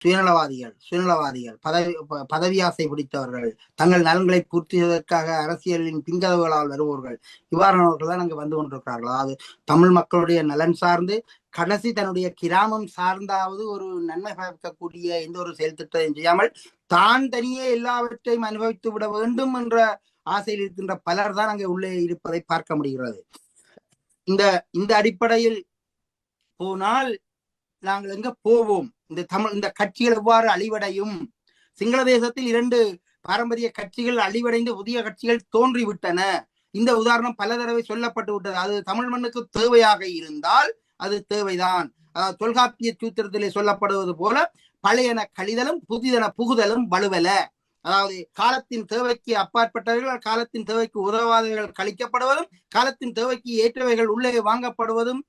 சுயநலவாதிகள் பதவி ஆசை பிடித்தவர்கள், தங்கள் நலன்களை பூர்த்தி செய்வதற்காக அரசியலின் பின்கதவுகளால் வருபவர்கள், இவ்வாறானவர்கள் தான் அங்கு வந்து கொண்டிருக்கிறார்கள். அதாவது தமிழ் மக்களுடைய நலன் சார்ந்து கடைசி தன்னுடைய கிராமம் சார்ந்தாவது ஒரு நன்மை பயக்கக்கூடிய எந்த ஒரு செயல் திட்டத்தையும் செய்யாமல் தான் தனியே எல்லாவற்றையும் அனுபவித்து விட வேண்டும் என்ற ஆசையில் இருக்கின்ற பலர் தான் அங்கே உள்ளே இருப்பதை பார்க்க முடிகிறது. இந்த அடிப்படையில் போனால் நாங்கள் எங்க போவோம்? இந்த கட்சிகள் எவ்வாறு அழிவடையும்? சிங்கள தேசத்தில் 2 பாரம்பரிய கட்சிகள் அழிவடைந்து புதிய கட்சிகள் தோன்றிவிட்டன. இந்த உதாரணம் பல தடவை சொல்லப்பட்டு விட்டது. அது தமிழ் மண்ணுக்கு தேவையாக இருந்தால் அது தேவைதான். தொல்காப்பிய சூத்திரத்திலே சொல்லப்படுவது போல பழையன கழிதலும் புதிதன புகுதலும் வலுவல. அதாவது காலத்தின் தேவைக்கு அப்பாற்பட்டவர்கள், காலத்தின் தேவைக்கு உதவாதவர்கள் கழிக்கப்படுவதும், காலத்தின் தேவைக்கு ஏற்றவைகள் உள்ளே வாங்கப்படுவதும்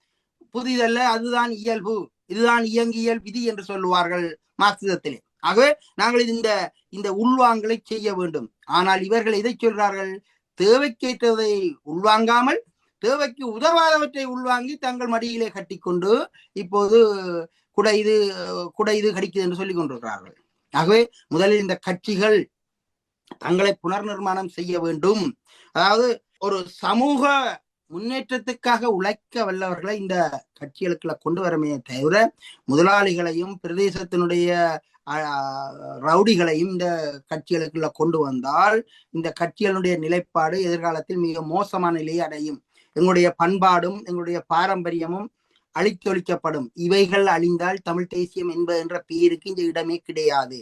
புதிதல்ல. அதுதான் இயல்பு, இதுதான் இயங்கியல் விதி என்று சொல்லுவார்கள் மார்க்சிசத்திலே. ஆகவே நாங்கள் இந்த உள்வாங்கலை செய்ய வேண்டும். ஆனால் இவர்கள் இதை சொல்றார்கள், தேவைக்கேற்றதை உள்வாங்காமல் தேவைக்கு உதவாதவற்றை உள்வாங்கி தங்கள் மடியிலே கட்டிக்கொண்டு இப்போது குடைது கடிக்குது என்று சொல்லிக் கொண்டிருக்கிறார்கள். ஆகவே முதலில் இந்த கட்சிகள் தங்களை புனர் நிர்மாணம் செய்ய வேண்டும். அதாவது ஒரு சமூக முன்னேற்றத்துக்காக உழைக்க வல்லவர்களை இந்த கட்சிகளுக்குள்ள கொண்டு வரமே தவிர முதலாளிகளையும் பிரதேசத்தினுடைய ரவுடிகளையும் இந்த கட்சிகளுக்குள்ள கொண்டு வந்தால் இந்த கட்சிகளுடைய நிலைப்பாடு எதிர்காலத்தில் மிக மோசமான நிலையை அடையும். எங்களுடைய பண்பாடும் எங்களுடைய பாரம்பரியமும் அழித்தொழிக்கப்படும். இவைகள் அழிந்தால் தமிழ் தேசியம் என்ற பெயருக்கு இந்த இடமே கிடையாது.